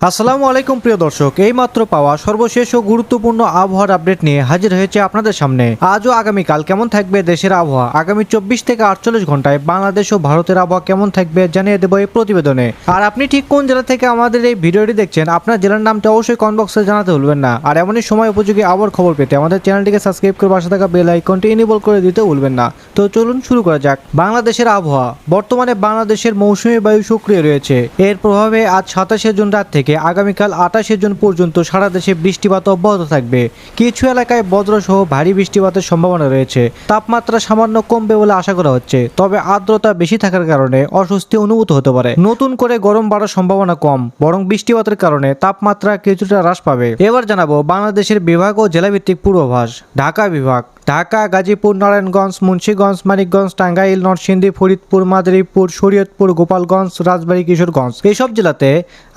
আসসালামু আলাইকুম প্রিয় দর্শক, এইমাত্র পাওয়া সর্বশেষ ও গুরুত্বপূর্ণ আবহাওয়ার আপডেট নিয়ে হাজির হয়েছে আপনাদের সামনে। আজ ও আগামীকাল কেমন থাকবে দেশের আবহাওয়া, আগামী 24 থেকে 48 ঘন্টায় বাংলাদেশ ও ভারতের আবহাওয়া কেমন থাকবে জানিয়ে দেবো এই প্রতিবেদনে। আর আপনি ঠিক কোন জেলা থেকে আমাদের এই ভিডিওটি দেখছেন, আপনার জেলার নামটা অবশ্যই কমেন্ট বক্সে জানাতে ভুলবেন না। আর এমনই সময় উপযোগী আবহাওয়ার খবর পেতে আমাদের চ্যানেলটিকে সাবস্ক্রাইব করে পাশে থাকা বেল আইকনটি এনেবল করে দিতে ভুলবেন না। তো চলুন শুরু করা যাক। বাংলাদেশের আবহাওয়া। বর্তমানে বাংলাদেশের মৌসুমী বায়ু সক্রিয় রয়েছে। এর প্রভাবে আজ 27 জুন রাত থেকে আগামীকাল 28 জুন পর্যন্ত সারা দেশে বৃষ্টিপাত অব্যাহত থাকবে। কিছু এলাকায় বজ্রসহ ভারী বৃষ্টিপাতের সম্ভাবনা রয়েছে। তাপমাত্রা সামান্য কমবে বলে আশা করা হচ্ছে, তবে আর্দ্রতা বেশি থাকার কারণে অস্বস্তি অনুভূত হতে পারে। নতুন করে গরম বাড়ার সম্ভাবনা কম, বরং বৃষ্টিপাতের কারণে তাপমাত্রা কিছুটা হ্রাস পাবে। এবার জানাবো বাংলাদেশের বিভাগ ও জেলাভিত্তিক পূর্বাভাস। ঢাকা বিভাগ। ঢাকা, গাজীপুর, নারায়ণগঞ্জ, মুন্সিগঞ্জ, মানিকগঞ্জ, টাঙ্গাইল, নরসিংদী, ফরিদপুর, মাদারীপুর, শরীয়তপুর, গোপালগঞ্জ, রাজবাড়ী, কিশোরগঞ্জ এসব জেলাতে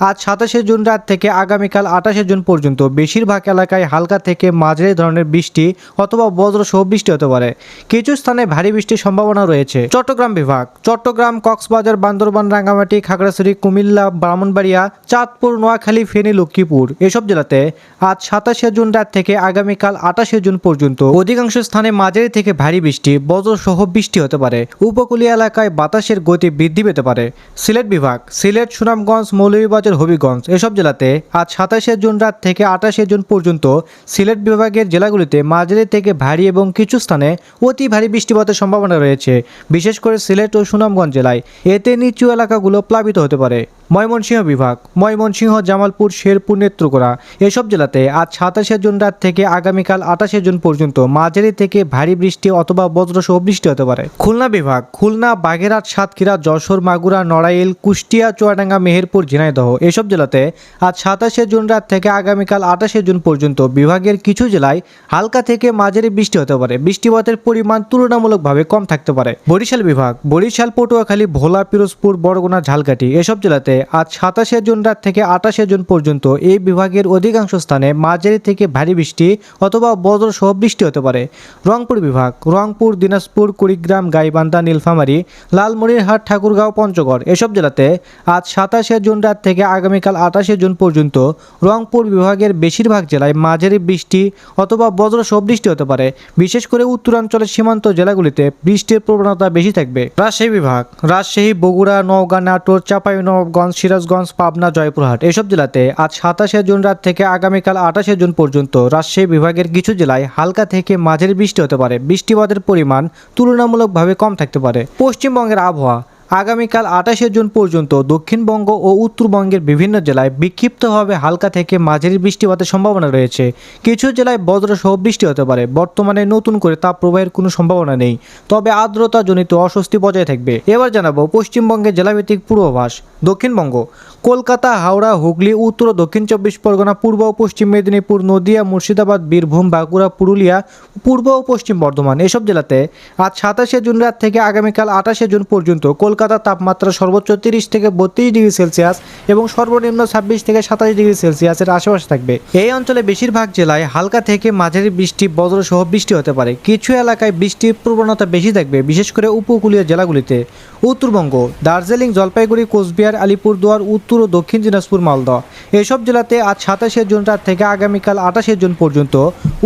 আজ 27 জুন রাত থেকে আগামীকাল 28 জুন পর্যন্ত বেশিরভাগ এলাকায় হালকা থেকে মাঝারি ধরনের বৃষ্টি অথবা বজ্রসহ বৃষ্টি হতে পারে। কিছু স্থানে ভারী বৃষ্টির সম্ভাবনা রয়েছে। চট্টগ্রাম বিভাগ। চট্টগ্রাম, কক্সবাজার, বান্দরবান, রাঙ্গামাটি, খাগড়াছড়ি, কুমিল্লা, ব্রাহ্মণবাড়িয়া, চাঁদপুর, নোয়াখালী, ফেনী, লক্ষ্মীপুর এসব জেলাতে আজ 27 জুন রাত থেকে আগামীকাল 28 জুন পর্যন্ত অধিকাংশ স্থানে মাঝারি থেকে ভারী বৃষ্টি, বজ্রসহ বৃষ্টি হতে পারে। উপকূলীয় এলাকায় বাতাসের গতি বৃদ্ধি পেতে পারে। সিলেট বিভাগ। সিলেট, সুনামগঞ্জ, মৌলভীবাজার, হবিগঞ্জ এসব জেলাতে আজ 27 জুন রাত থেকে 28 জুন পর্যন্ত সিলেট বিভাগের জেলাগুলিতে মাঝারি থেকে ভারী এবং কিছু স্থানে অতি ভারী বৃষ্টিপাতের সম্ভাবনা রয়েছে, বিশেষ করে সিলেট ও সুনামগঞ্জ জেলায়। এতে নিচু এলাকাগুলো প্লাবিত হতে পারে। ময়মনসিংহ বিভাগ। ময়মনসিংহ, জামালপুর, শেরপুর, নেত্রকোনা এসব জেলাতে আজ 27 জুন রাত থেকে আগামীকাল 28 জুন পর্যন্ত মাঝারি থেকে ভারী বৃষ্টি অথবা বজ্রসহ বৃষ্টি হতে পারে। খুলনা বিভাগ। খুলনা, বাগেরহাট, সাতক্ষীরা, যশোর, মাগুরা, নড়াইল, কুষ্টিয়া, চুয়াডাঙ্গা, মেহেরপুর, ঝিনাইদহ এসব জেলাতে আজ 27 জুন রাত থেকে আগামীকাল 28 জুন পর্যন্ত বিভাগের কিছু জেলায় হালকা থেকে মাঝারি বৃষ্টি হতে পারে। বৃষ্টিপাতের পরিমাণ তুলনামূলকভাবে কম থাকতে পারে। বরিশাল বিভাগ। বরিশাল, পটুয়াখালী, ভোলা, পিরোজপুর, বরগুনা, ঝালকাঠি এসব জেলাতে আজ 27 জুন রাত থেকে 28 জুন পর্যন্ত এই বিভাগের অধিকাংশ স্থানে মাঝারি থেকে ভারী বৃষ্টি অথবা বজ্রসহ বৃষ্টি হতে পারে। রংপুর বিভাগ। রংপুর, দিনাজপুর, কুড়িগ্রাম, গাইবান্ধা, নীলফামারী, লালমনিরহাট, ঠাকুরগাঁও, পঞ্চগড় এসব জেলাতে আজ 27 জুন রাত থেকে আগামীকাল 28 জুন পর্যন্ত রংপুর বিভাগের বেশিরভাগ জেলায় মাঝারি বৃষ্টি অথবা বজ্রসহ বৃষ্টি হতে পারে। বিশেষ করে উত্তরাঞ্চলের সীমান্ত জেলাগুলিতে বৃষ্টির প্রবণতা বেশি থাকবে। রাজশাহী বিভাগ। রাজশাহী, বগুড়া, নওগাঁ, নাটোর, চাঁপাইনবাবগঞ্জ, সিরাজগঞ্জ, পাবনা, জয়পুরহাট এসব জেলাতে আজ 27 জুন রাত থেকে আগামীকাল 28 জুন পর্যন্ত রাজশাহী বিভাগের কিছু জেলায় হালকা থেকে মাঝারি বৃষ্টি হতে পারে। বৃষ্টিপাতের পরিমাণ তুলনামূলকভাবে কম থাকতে পারে। পশ্চিমবঙ্গের আবহাওয়া। আগামীকাল 28 জুন পর্যন্ত দক্ষিণবঙ্গ ও উত্তরবঙ্গের বিভিন্ন জেলায় বিক্ষিপ্তভাবে হালকা থেকে মাঝারি বৃষ্টিপাতের সম্ভাবনা রয়েছে। কিছু জেলায় বজ্রসহ বৃষ্টি হতে পারে। বর্তমানে নতুন করে তাপপ্রবাহের কোনো সম্ভাবনা নেই, তবে আর্দ্রতাজনিত অস্বস্তি বজায় থাকবে। এবার জানাবো পশ্চিমবঙ্গের জেলাভিত্তিক পূর্বাভাস। দক্ষিণবঙ্গ। কলকাতা, হাওড়া, হুগলি, উত্তর ও দক্ষিণ 24 পরগনা, পূর্ব ও পশ্চিম মেদিনীপুর, নদিয়া, মুর্শিদাবাদ, বীরভূম, বাঁকুড়া, পুরুলিয়া, পূর্ব ও পশ্চিম বর্ধমান এসব জেলাতে আজ 27 জুন রাত থেকে আগামীকাল 28 জুন পর্যন্ত কলকাতার তাপমাত্রা সর্বোচ্চ 30 থেকে 32 ডিগ্রি সেলসিয়াস এবং সর্বনিম্ন 26 থেকে 27 ডিগ্রি সেলসিয়াসের আশেপাশে থাকবে। এই অঞ্চলে বেশিরভাগ জেলায় হালকা থেকে মাঝারি বৃষ্টি, বজ্রসহ বৃষ্টি হতে পারে। কিছু এলাকায় বৃষ্টির প্রবণতা বেশি থাকবে, বিশেষ করে উপকূলীয় জেলাগুলিতে। উত্তরবঙ্গ। দার্জিলিং, জলপাইগুড়ি, কোচবিহার, আলিপুরদুয়ার, উত্তর ও দক্ষিণ দিনাজপুর, মালদহ এসব জেলাতে আজ 27 জুন রাত থেকে আগামীকাল 28 জুন পর্যন্ত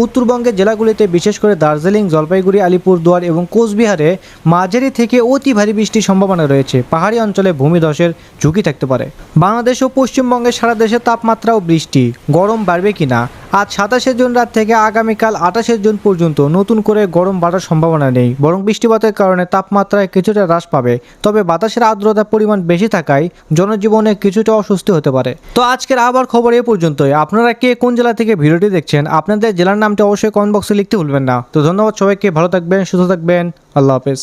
উত্তরবঙ্গের জেলাগুলিতে বিশেষ করে দার্জিলিং, জলপাইগুড়ি, আলিপুরদুয়ার এবং কোচবিহারে মাঝারি থেকে অতি ভারী বৃষ্টির সম্ভাবনা রয়েছে। পাহাড়ি অঞ্চলে ভূমিধসের ঝুঁকি থাকতে পারে। বাংলাদেশ ও পশ্চিমবঙ্গের সারা দেশে তাপমাত্রা ও বৃষ্টি, গরম বাড়বে কিনা? আজ 27 জুন রাত থেকে আগামীকাল 28 জুন পর্যন্ত নতুন করে গরম বাড়ার সম্ভাবনা নেই, বরং বৃষ্টিপাতের কারণে তাপমাত্রায় কিছুটা হ্রাস পাবে। তবে বাতাসের আর্দ্রতার পরিমাণ বেশি থাকায় জনজীবনে কিছুটা অস্বস্তি হতে পারে। তো আজকের আবার খবর এ পর্যন্তই। আপনারা কে কোন জেলা থেকে ভিডিওটি দেখছেন, আপনাদের জেলার নামটা অবশ্যই কমেন্ট বক্সে লিখতে ভুলবেন না। তো ধন্যবাদ সবাইকে, ভালো থাকবেন, সুস্থ থাকবেন, আল্লাহ হাফেজ।